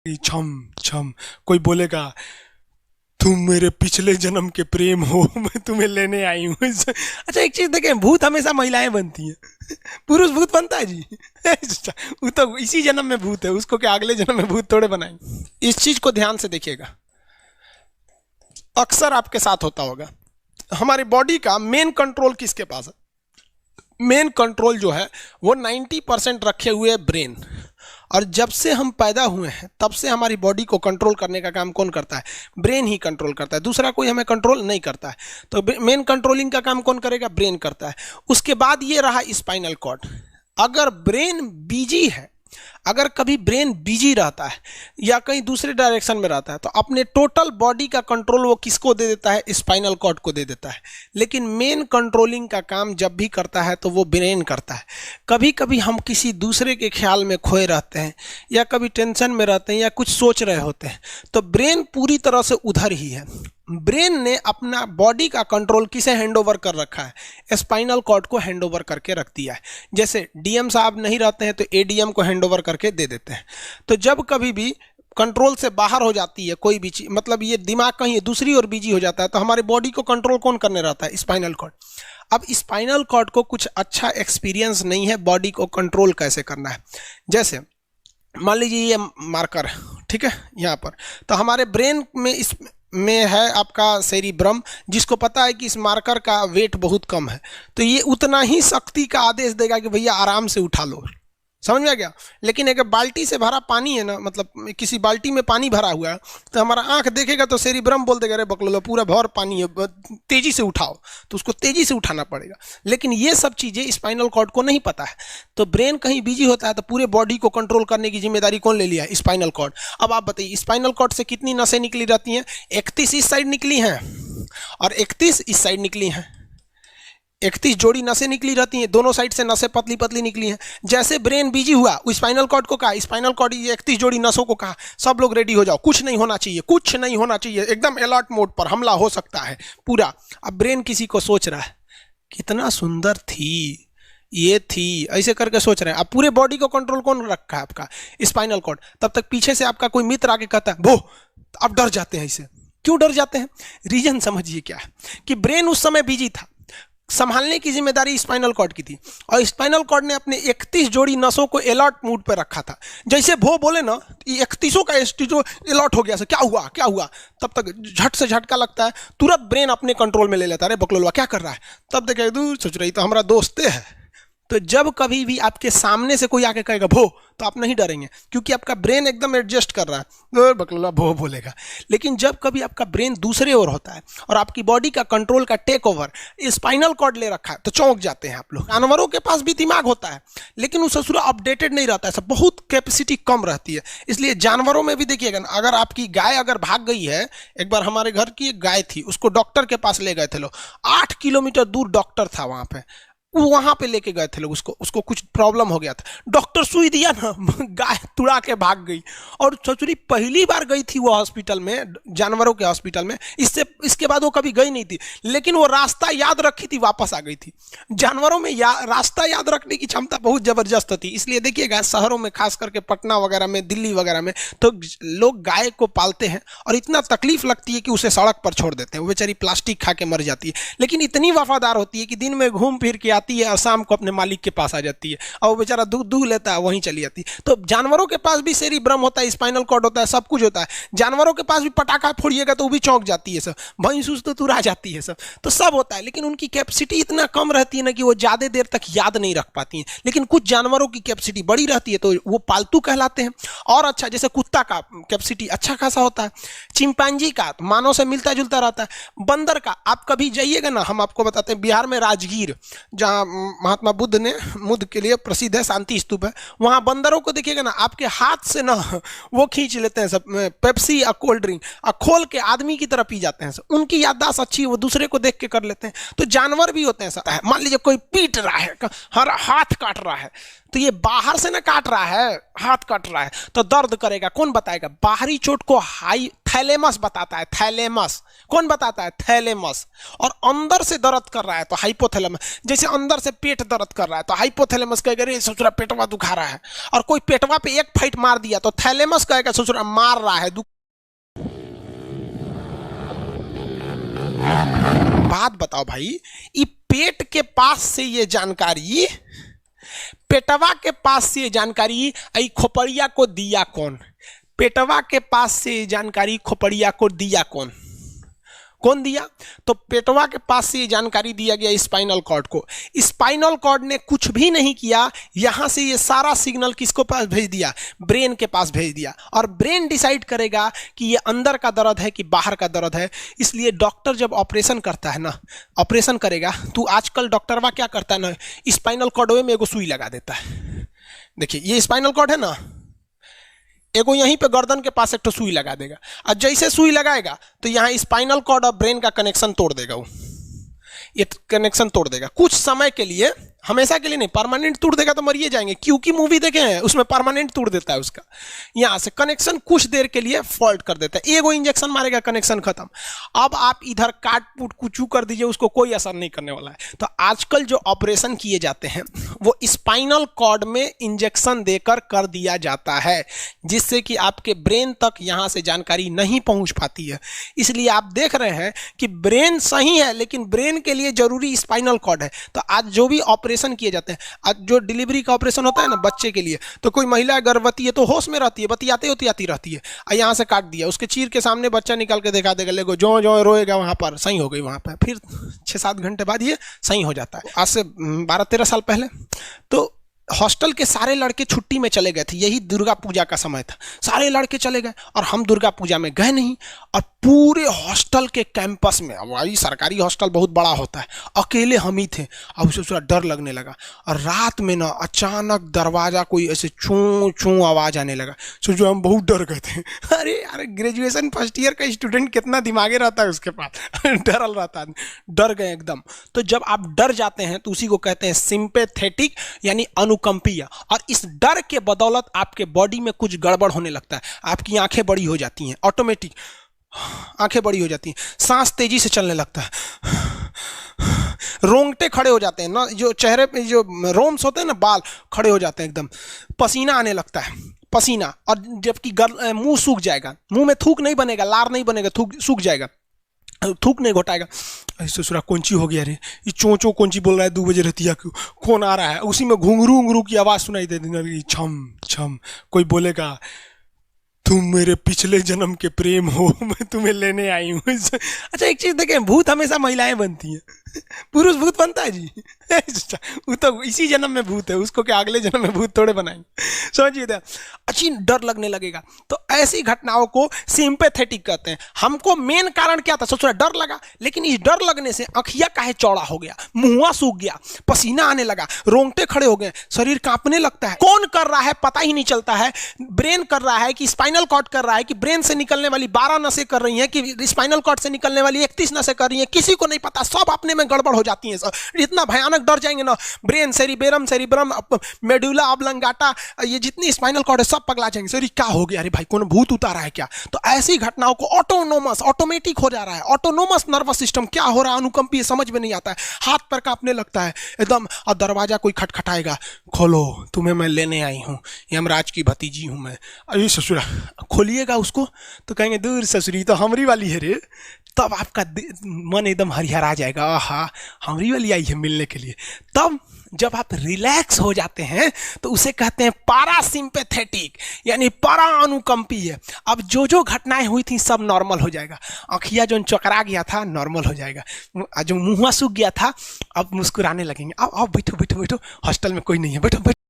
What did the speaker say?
छम छम। कोई बोलेगा तुम मेरे पिछले जन्म के प्रेम हो, मैं तुम्हें लेने आई हूँ। अच्छा एक चीज देखें, भूत हमेशा महिलाएं बनती हैं, पुरुष भूत बनता है जी। वो तो इसी जन्म में भूत है, उसको क्या अगले जन्म में भूत थोड़े बनाएंगे। इस चीज को ध्यान से देखिएगा, अक्सर आपके साथ होता होगा। हमारी बॉडी का मेन कंट्रोल किसके पास है? मेन कंट्रोल जो है वो 90% रखे हुए ब्रेन। और जब से हम पैदा हुए हैं तब से हमारी बॉडी को कंट्रोल करने का काम कौन करता है? ब्रेन ही कंट्रोल करता है, दूसरा कोई हमें कंट्रोल नहीं करता है। तो मेन कंट्रोलिंग का काम कौन करेगा? ब्रेन करता है। उसके बाद ये रहा स्पाइनल कॉर्ड। अगर ब्रेन बिजी है, अगर कभी ब्रेन बिजी रहता है या कहीं दूसरे डायरेक्शन में रहता है, तो अपने टोटल बॉडी का कंट्रोल वो किसको दे देता है? स्पाइनल कॉर्ड को दे देता है। लेकिन मेन कंट्रोलिंग का काम जब भी करता है तो वो ब्रेन करता है। कभी कभी हम किसी दूसरे के ख्याल में खोए रहते हैं या कभी टेंशन में रहते हैं या कुछ सोच रहे होते हैं, तो ब्रेन पूरी तरह से उधर ही है। ब्रेन ने अपना बॉडी का कंट्रोल किसे हैंडओवर कर रखा है? स्पाइनल कॉर्ड को हैंडओवर करके रख दिया है। जैसे डीएम साहब नहीं रहते हैं तो एडीएम को हैंडओवर करके दे देते हैं। तो जब कभी भी कंट्रोल से बाहर हो जाती है कोई भी चीज, मतलब ये दिमाग कहीं दूसरी ओर बिजी हो जाता है, तो हमारे बॉडी को कंट्रोल कौन करने रहता है? Spinal cord. अब स्पाइनल कॉर्ड को कुछ अच्छा एक्सपीरियंस नहीं है बॉडी को कंट्रोल कैसे करना है। जैसे मान लीजिए ये मार्कर, ठीक है, यहाँ पर, तो हमारे ब्रेन में इस में है आपका सेरिब्रम, जिसको पता है कि इस मार्कर का वेट बहुत कम है, तो ये उतना ही शक्ति का आदेश देगा कि भैया आराम से उठा लो। समझ में आ गया? लेकिन अगर बाल्टी से भरा पानी है ना, मतलब किसी बाल्टी में पानी भरा हुआ है, तो हमारा आंख देखेगा तो सेरिब्रम बोल देगा अरे बकलोलो पूरा भर पानी है, तेजी से उठाओ, तो उसको तेजी से उठाना पड़ेगा। लेकिन ये सब चीजें स्पाइनल कॉर्ड को नहीं पता है। तो ब्रेन कहीं बिजी होता है तो पूरे बॉडी को कंट्रोल करने की जिम्मेदारी कौन ले लिया? Spinal cord. अब आप बताइए स्पाइनल कॉर्ड से कितनी नसें निकली रहती हैं? 31 इस साइड निकली हैं और 31 इस साइड निकली हैं। 31 जोड़ी नसें निकली रहती हैं, दोनों साइड से नसें पतली पतली निकली हैं। जैसे ब्रेन बिजी हुआ, स्पाइनल कॉर्ड को कहा, स्पाइनल कॉर्ड 31 जोड़ी नसों को कहा, सब लोग रेडी हो जाओ, कुछ नहीं होना चाहिए, कुछ नहीं होना चाहिए, एकदम अलर्ट मोड पर, हमला हो सकता है पूरा। अब ब्रेन किसी को सोच रहा है कितना सुंदर थी ये थी, ऐसे करके सोच रहे हैं। अब पूरे बॉडी को कंट्रोल कौन रखा है? आपका स्पाइनल कॉर्ड। तब तक पीछे से आपका कोई मित्र आके कहता है वो, अब डर जाते हैं। इसे क्यों डर जाते हैं? रीजन समझिए क्या है कि ब्रेन उस समय बिजी था, संभालने की जिम्मेदारी स्पाइनल कॉर्ड की थी, और स्पाइनल कॉर्ड ने अपने 31 जोड़ी नसों को अलर्ट मूड पर रखा था। जैसे भो बोले ना, 31 का जो अलर्ट हो गया, क्या हुआ क्या हुआ, तब तक झट से झटका लगता है, तुरंत ब्रेन अपने कंट्रोल में ले लेता है, अरे बकलोलवा क्या कर रहा है। तब देखे दूर सोच रही तो हमारा दोस्ते है। तो जब कभी भी आपके सामने से कोई आके कहेगा भो, तो आप नहीं डरेंगे, क्योंकि आपका ब्रेन एकदम एडजस्ट कर रहा है, बकलोला भो बोलेगा। लेकिन जब कभी आपका ब्रेन दूसरे ओर होता है और आपकी बॉडी का कंट्रोल का टेक ओवर स्पाइनल कॉर्ड ले रखा है, तो चौंक जाते हैं आप लोग। जानवरों के पास भी दिमाग होता है, लेकिन वो ससुरा अपडेटेड नहीं रहता है, सब बहुत कैपेसिटी कम रहती है। इसलिए जानवरों में भी देखिएगा ना, अगर आपकी गाय अगर भाग गई है, एक बार हमारे घर की एक गाय थी, उसको डॉक्टर के पास ले गए थे लोग, 8 किलोमीटर दूर डॉक्टर था वहां पे, वहां पे लेके गए थे लोग, उसको कुछ प्रॉब्लम हो गया था, डॉक्टर सुई दिया ना, गाय तुड़ा के भाग गई। और ससुरी पहली बार गई थी वो हॉस्पिटल में, जानवरों के हॉस्पिटल में, इसके बाद वो कभी गई नहीं थी, लेकिन वो रास्ता याद रखी थी, वापस आ गई थी। जानवरों में रास्ता याद रखने की क्षमता बहुत जबरदस्त थी। इसलिए देखिएगा शहरों में, खास करके पटना वगैरह में, दिल्ली वगैरह में, तो लोग गाय को पालते हैं और इतना तकलीफ लगती है कि उसे सड़क पर छोड़ देते हैं, वो बेचारी प्लास्टिक खा के मर जाती है। लेकिन इतनी वफादार होती है कि दिन में घूम फिर के आती है और शाम को अपने मालिक के पास आ जाती है, और वो बेचारा दूध दूह लेता है, वहीं चली जाती है। तो जानवरों के पास भी सेरिब्रम होता है, स्पाइनल कॉर्ड होता है, सब कुछ होता है। जानवरों के पास भी पटाखा फोड़िएगा तो वो भी चौंक जाती है सब, भैंस तो तुरा जाती है सब, तो सब होता है। लेकिन उनकी कैपेसिटी इतना कम रहती है ना कि वो ज्यादा देर तक याद नहीं रख पाती हैं। लेकिन कुछ जानवरों की कैपेसिटी बड़ी रहती है, तो वो पालतू कहलाते हैं। और अच्छा, जैसे कुत्ता का कैपेसिटी अच्छा खासा होता है, चिंपांजी का मानव से मिलता जुलता रहता है, बंदर का आप कभी जाइएगा ना, हम आपको बताते हैं, बिहार में राजगीर, जहाँ महात्मा बुद्ध के लिए प्रसिद्ध है, शांति स्तूप है, वहां बंदरों को देखिएगा ना, आपके हाथ से ना वो खींच लेते हैं सब पेप्सी या कोल्ड ड्रिंक, और खोल के आदमी की तरह पी जाते हैं सब। उनकी याददाश्त अच्छी है, वो दूसरे को देख के कर लेते हैं। तो जानवर भी होते हैं सब। मान लीजिए कोई पीट रहा है, हर हाथ काट रहा है, तो ये बाहर से ना काट रहा है, हाथ कट रहा है तो दर्द करेगा। कौन बताएगा? बाहरी चोट को हाई थैलेमस बताता है, थैलेमस। कौन बताता है? थैलेमस। और अंदर से दर्द कर रहा है तो हाइपोथैलेमस। जैसे अंदर से पेट दर्द कर रहा है तो हाइपोथैलेमस कहेगा रे ससुरा पेटवा दुखा रहा है, और कोई पेटवा पे एक फाइट मार दिया तो थैलेमस कहेगा ससुरा मार रहा है बात बताओ भाई, ये पेट के पास से ये जानकारी, पेटवा के पास से जानकारी आई खोपड़िया को दिया कौन? पेटवा के पास से जानकारी खोपड़िया को दिया कौन? कौन दिया? तो पेटवा के पास से जानकारी दिया गया स्पाइनल कॉर्ड को। स्पाइनल कॉर्ड ने कुछ भी नहीं किया, यहां से ये सारा सिग्नल किसको पास भेज दिया? ब्रेन के पास भेज दिया। और ब्रेन डिसाइड करेगा कि ये अंदर का दर्द है कि बाहर का दर्द है। इसलिए डॉक्टर जब ऑपरेशन करता है ना, ऑपरेशन करेगा तो आजकल डॉक्टरवा क्या करता है ना, स्पाइनल कॉर्ड में एगो सुई लगा देता है। देखिए ये स्पाइनल कॉर्ड है ना, एगो यहीं पे गर्दन के पास एक तो सुई लगा देगा, और जैसे सुई लगाएगा तो यहाँ स्पाइनल कॉर्ड और ब्रेन का कनेक्शन तोड़ देगा। वो ये कनेक्शन तोड़ देगा कुछ समय के लिए, हमेशा के लिए नहीं। परमानेंट तोड़ देगा तो मरिए जाएंगे, क्योंकि मूवी देखे हैं उसमें परमानेंट तोड़ देता है उसका। यहाँ से कनेक्शन कुछ देर के लिए फॉल्ट कर देता है, एगो इंजेक्शन मारेगा कनेक्शन खत्म। अब आप इधर काट पुट कुचू कर दीजिए, उसको कोई असर नहीं करने वाला है। तो आजकल जो ऑपरेशन किए जाते हैं वो स्पाइनल कॉर्ड में इंजेक्शन देकर कर दिया जाता है, जिससे कि आपके ब्रेन तक यहाँ से जानकारी नहीं पहुँच पाती है। इसलिए आप देख रहे हैं कि ब्रेन सही है लेकिन ब्रेन के लिए जरूरी स्पाइनल कॉर्ड है। तो आज जो भी ऑपरेशन किए जाते हैं, आज जो डिलीवरी का ऑपरेशन होता है ना बच्चे के लिए, तो कोई महिला गर्भवती है तो होश में रहती है, बतियाते होती रहती है, और यहाँ से काट दिया, उसके चीर के सामने बच्चा निकाल के दिखा देगा, लेगो जो जो रोएगा वहाँ पर सही हो गई, वहाँ पर फिर 6-7 घंटे बाद ये सही हो जाता है। आज से 12-13 साल पहले तो हॉस्टल के सारे लड़के छुट्टी में चले गए थे, यही दुर्गा पूजा का समय था, सारे लड़के चले गए और हम दुर्गा पूजा में गए नहीं। और पूरे हॉस्टल के कैंपस में, अब वही सरकारी हॉस्टल बहुत बड़ा होता है, अकेले हम ही थे। अब उसे थोड़ा डर लगने लगा, और रात में ना अचानक दरवाजा कोई ऐसे चूं चूं आवाज आने लगा। सोचो हम बहुत डर गए थे। अरे यार ग्रेजुएशन फर्स्ट ईयर का स्टूडेंट कितना दिमागे रहता है उसके पास, डरल रहता है, डर गए एकदम। तो जब आप डर जाते हैं तो उसी को कहते हैं सिंपैथेटिक यानी अनुकंपीय। और इस डर के बदौलत आपके बॉडी में कुछ गड़बड़ होने लगता है, आपकी आंखें बड़ी हो जाती हैं, ऑटोमेटिक आंखें बड़ी हो जाती हैं, सांस तेजी से चलने लगता है, रोंगटे खड़े हो जाते हैं ना, जो चेहरे पे जो रोम्स होते हैं ना, बाल खड़े हो जाते हैं एकदम, पसीना आने लगता है, पसीना। और जबकि मुंह सूख जाएगा, मुंह में थूक नहीं बनेगा, लार नहीं बनेगा, थूक सूख जाएगा, थूक नहीं घोटाएगा। ससुरा कौनची हो गया रे, ये चोंचो कौनची बोल रहा है 2 बजे रतिया को, कौन आ रहा है? उसी में घुंघरू उंगरू की आवाज सुनाई दे देगी, छम छम। कोई बोलेगा तुम मेरे पिछले जन्म के प्रेम हो, मैं तुम्हें लेने आई हूँ। अच्छा एक चीज देखें, भूत हमेशा महिलाएं बनती हैं, पुरुष भूत बनता है जी? वो तो इसी जन्म में भूत है, उसको क्या अगले जन्म में भूत थोड़े बनाएंगे? समझिए, अच्छी डर लगने लगेगा। तो ऐसी घटनाओं को सिंपैथेटिक कहते हैं। हमको मेन कारण क्या था? सोच रहा डर लगा, लेकिन इस डर लगने से आँखिया काहे चौड़ा हो गया, मुंह सूख गया, पसीना आने लगा, रोंगटे खड़े हो गए, शरीर कांपने लगता है। कौन कर रहा है पता ही नहीं चलता है। ब्रेन कर रहा है कि स्पाइनल कॉर्ड कर रहा है कि ब्रेन से निकलने वाली 12 नसें कर रही हैं कि स्पाइनल कॉर्ड से निकलने वाली 31 नसें कर रही हैं, किसी को नहीं पता, सब अपने में गड़बड़ हो जाती हैं। इतना भयानक डर जाएंगे ना, ब्रेन, सेरिब्रम, मेडुला ऑब्लंगाटा, ये जितनी स्पाइनल कॉर्ड है सब पगला जाएंगे। सर क्या हो गया? अरे भाई कौन भूत उतारा है क्या? तो ऐसी घटनाओं को ऑटोनोमस, ऑटोमेटिक हो जा रहा है, ऑटोनोमस नर्वस सिस्टम क्या हो रहा है, अनुकंपीय, समझ में नहीं आता है, हाथ पैर कांपने लगता है एकदम। और दरवाजा कोई खटखटाएगा, खोलो तुम्हें मैं लेने आई हूँ, यमराज की भतीजी हूँ मैं। अरे ससुरा, खोलिएगा उसको तो कहेंगे दूर ससुरी तो हमरी वाली है रे। तब आपका मन एकदम हरिहरा जाएगा, आहा हमरी वाली आई है मिलने के लिए। तब जब आप रिलैक्स हो जाते हैं तो उसे कहते हैं पारासिम्पैथेटिक यानी परा अनुकंपीय। अब जो जो घटनाएं हुई थी सब नॉर्मल हो जाएगा। आँखिया जो चकरा गया था नॉर्मल हो जाएगा, जो मुँह सूख गया था अब मुस्कुराने लगेंगे। अब बैठो बैठो बैठो, हॉस्टल में कोई नहीं है, बैठो बैठो।